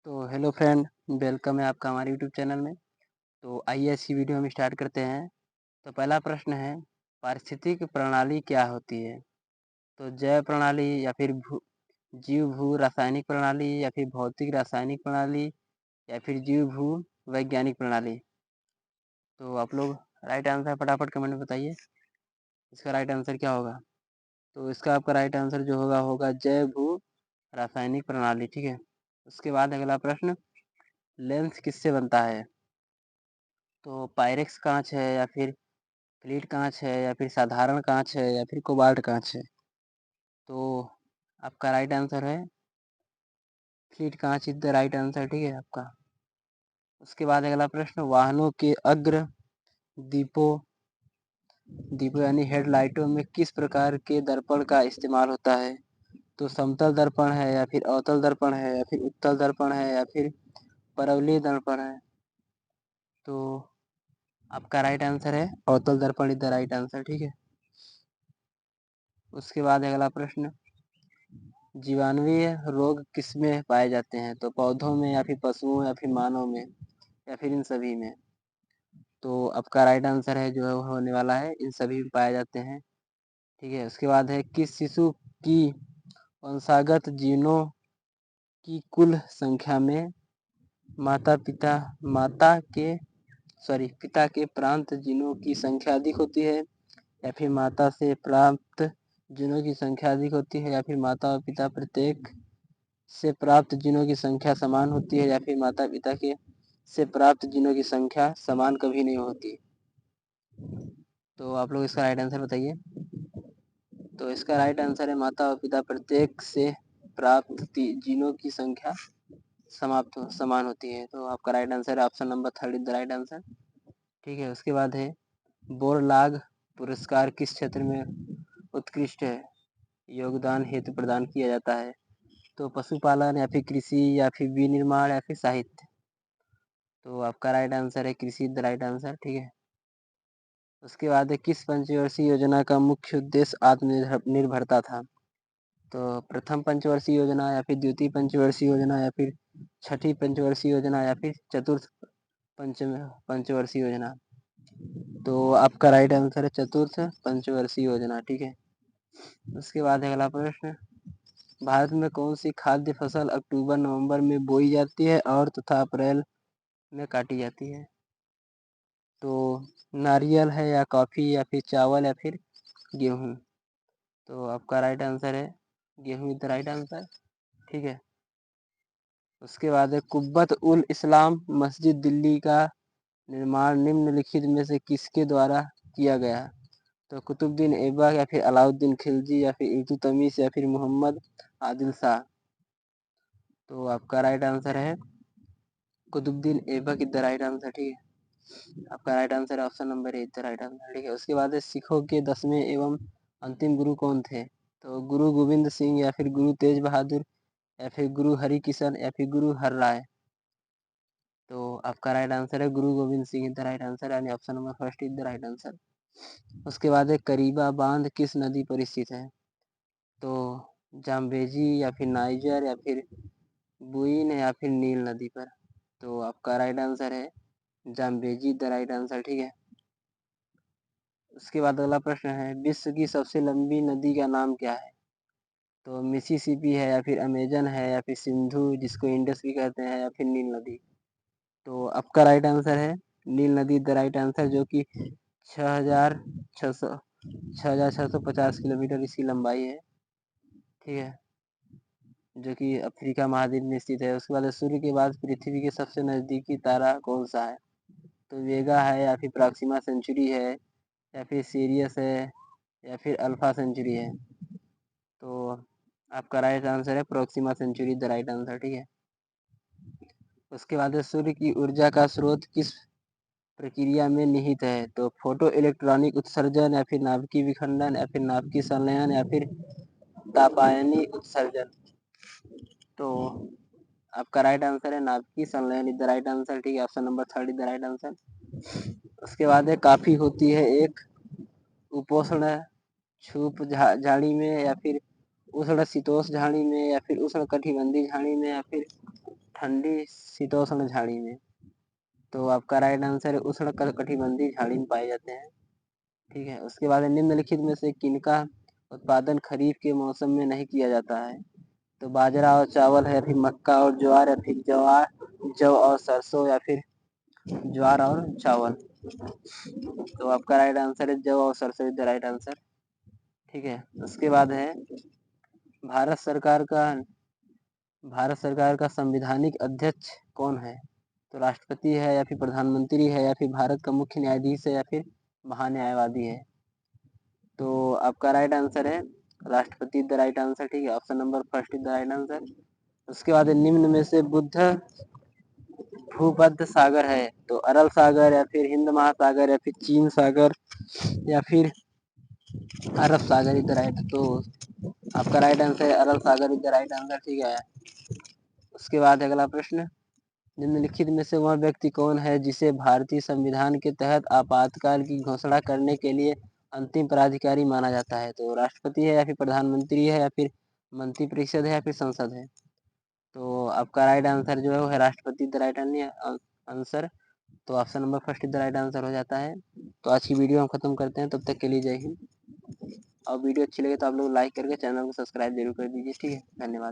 तो hello friend, welcome है आपका हमारे यूट्यूब चैनल में। तो आइए इसी वीडियो हम स्टार्ट करते हैं। तो पहला प्रश्न है, पारिस्थितिक प्रणाली क्या होती है? तो जैव प्रणाली या फिर जीव भू रासायनिक प्रणाली या फिर भौतिक रासायनिक प्रणाली या फिर जीव भू वैज्ञानिक प्रणाली। तो आप लोग राइट आंसर फटाफट कमेंट में बताइए, इसका राइट आंसर क्या होगा? तो इसका आपका राइट आंसर जो होगा जैव भू रासायनिक प्रणाली। ठीक है। उसके बाद अगला प्रश्न, लेंस किससे बनता है? तो पायरेक्स कांच है या फिर फ्लीट कांच है या फिर साधारण कांच है या फिर कोबाल्ट कांच है? तो आपका राइट आंसर है फ्लीट कांच इज द राइट आंसर। ठीक है आपका। उसके बाद अगला प्रश्न, वाहनों के अग्र दीपों दीपों यानी हेडलाइटों में किस प्रकार के दर्पण का इस्तेमाल होता है? तो समतल दर्पण है या फिर अवतल दर्पण है या फिर उत्तल दर्पण है या फिर परवलयी दर्पण है? तो आपका राइट आंसर है अवतल दर्पण इज द राइट आंसर। ठीक है। उसके बाद अगला प्रश्न, जीवाणुवीय रोग किसमें पाए जाते हैं? तो पौधों में या फिर पशुओं या फिर मानव में या फिर इन सभी में? तो आपका राइट आंसर है जो होने वाला है इन सभी में पाए जाते हैं। ठीक है। उसके बाद है, किस शिशु की वंशागत जीनों की कुल संख्या में पिता के प्रांत जीनों की संख्या अधिक होती है या फिर माता से प्राप्त जीनों की संख्या अधिक होती है या फिर माता और पिता प्रत्येक से प्राप्त जीनों की संख्या समान होती है या फिर माता पिता के से प्राप्त जीनों की संख्या समान कभी नहीं होती? तो आप लोग इसका राइट आंसर बताइए। तो इसका राइट आंसर है माता और पिता प्रत्येक से प्राप्त जीनों की संख्या समान होती है। तो आपका राइट आंसर है option number 3 is the right answer. ठीक है। उसके बाद है, बोरलाग पुरस्कार किस क्षेत्र में उत्कृष्ट है योगदान हेतु प्रदान किया जाता है? तो पशुपालन या फिर कृषि या फिर विनिर्माण या फिर साहित्य? तो आपका राइट आंसर है कृषि द राइट आंसर। ठीक है। उसके बाद है, किस पंचवर्षीय योजना का मुख्य उद्देश्य आत्मनिर्भरता था? तो प्रथम पंचवर्षीय योजना या फिर द्वितीय पंचवर्षीय योजना या फिर छठी पंचवर्षीय योजना या फिर चतुर्थ पंचवर्षीय योजना? तो आपका राइट आंसर है चतुर्थ पंचवर्षीय योजना। ठीक है। उसके बाद अगला प्रश्न, भारत में कौन सी खाद्य फसल अक्टूबर नवंबर में बोई जाती है और तथा अप्रैल में काटी जाती है? तो नारियल है या कॉफी या फिर चावल या फिर गेहूं? तो आपका राइट आंसर है गेहूं इज द राइट आंसर। ठीक है। उसके बाद है, कुब्बत उल इस्लाम मस्जिद दिल्ली का निर्माण निम्नलिखित में से किसके द्वारा किया गया? तो कुतुबुद्दीन ऐबक या फिर अलाउद्दीन खिलजी या फिर इल्तुतमिश या फिर मोहम्मद आदिल शाह? तो आपका राइट आंसर है Qutubuddin Aibak is the right answer. ठीक है। आपका राइट आंसर है option number A the right answer. ठीक है। उसके बाद है, सिखों के 10वें एवं अंतिम गुरु कौन थे? तो गुरु गोविंद सिंह या फिर गुरु तेज बहादुर या फिर गुरु हरि किशन या फिर गुरु हर राय? तो आपका राइट आंसर है Guru Gobind Singh is the right answer यानी option number first is the right answer. उसके बाद है, करीबा बांध किस नदी पर स्थित है? तो जाम्बेजी या फिर नाइजर या फिर बुइन या फिर नील नदी पर? तो आपका राइट आंसर है जाम्बेजी द राइट आंसर। ठीक है। उसके बाद अगला प्रश्न है, विश्व की सबसे लंबी नदी का नाम क्या है? तो मिसिसिपी है या फिर अमेजन है या फिर सिंधु जिसको इंडस भी कहते हैं या फिर नील नदी? तो आपका राइट आंसर है नील नदी द राइट आंसर, जो कि 6,650 किलोमीटर इसकी लंबाई है। ठीक है। जो कि अफ्रीका महाद्वीप में स्थित है। उसके बाद सूर्य के बाद पृथ्वी के सबसे नजदीकी तारा कौन सा है? तो वेगा है या फिर प्रॉक्सिमा सेंचुरी है या फिर सीरियस है या फिर अल्फा सेंचुरी है? तो आपका राइट आंसर है Proxima Centauri the right answer. ठीक है। उसके बाद सूर्य की ऊर्जा का स्रोत किस प्रक्रिया में निहित है? तो फोटो इलेक्ट्रॉनिक उत्सर्जन या फिर नाभिकीय विखंडन या फिर नाभिकीय संलयन या फिर तापायनी उत्सर्जन? तो आपका राइट आंसर है नाभिकीय संलयन इज द राइट आंसर। ठीक है। Option number 3 is the right answer. उसके बाद है, काफी होती है एक उपोष्ण छुप झाड़ी में या फिर उष्ण शीतोष्ण झाड़ी में या फिर उष्ण कटिबंधीय झाड़ी में या फिर ठंडी शीतोष्ण झाड़ी में। तो आपका राइट आंसर है उष्ण कटिबंधीय झाड़ी में पाए जाते हैं। ठीक है, उसके बाद निम्नलिखित में से किनका उत्पादन खरीफ के मौसम में नहीं किया जाता है? तो बाजरा और चावल है, फिर मक्का और ज्वार, या फिर जौ और सरसों, या फिर ज्वार और चावल। तो आपका राइट आंसर है जौ और सरसों इज द राइट आंसर। ठीक है, उसके बाद है भारत सरकार का संवैधानिक अध्यक्ष कौन है? तो राष्ट्रपति है, या फिर प्रधानमंत्री है, या फिर भारत का मुख्य न्यायाधीश है, या फिर महान्यायवादी है। तो आपका राइट आंसर है राष्ट्रपति द राइट आंसर। ठीक है, option number first is the right answer. उसके बाद निम्न में से बुद्ध भूमध्य सागर है? तो अरब सागर, या फिर हिंद महासागर, या फिर चीन सागर, या फिर अरब सागर इज द राइट। तो आपका राइट आंसर है अरब सागर इज द राइट आंसर। ठीक है, उसके बाद अगला प्रश्न, निम्नलिखित में से वह व्यक्ति कौन है जिसे भारतीय संविधान के तहत आपातकाल की घोषणा करने के लिए अंतिम प्राधिकारी माना जाता है? तो राष्ट्रपति है, या फिर प्रधानमंत्री है, या फिर मंत्रिपरिषद है, या फिर संसद है? तो आपका राइट आंसर जो है वो है राष्ट्रपति द राइट आंसर। तो option number first the right answer हो जाता है। तो आज की वीडियो हम खत्म करते हैं, तब तक के लिए जय हिंद। और वीडियो अच्छी लगे तो आप लोग लाइक करके चैनल को सब्सक्राइब जरूर कर दीजिए। ठीक है, धन्यवाद।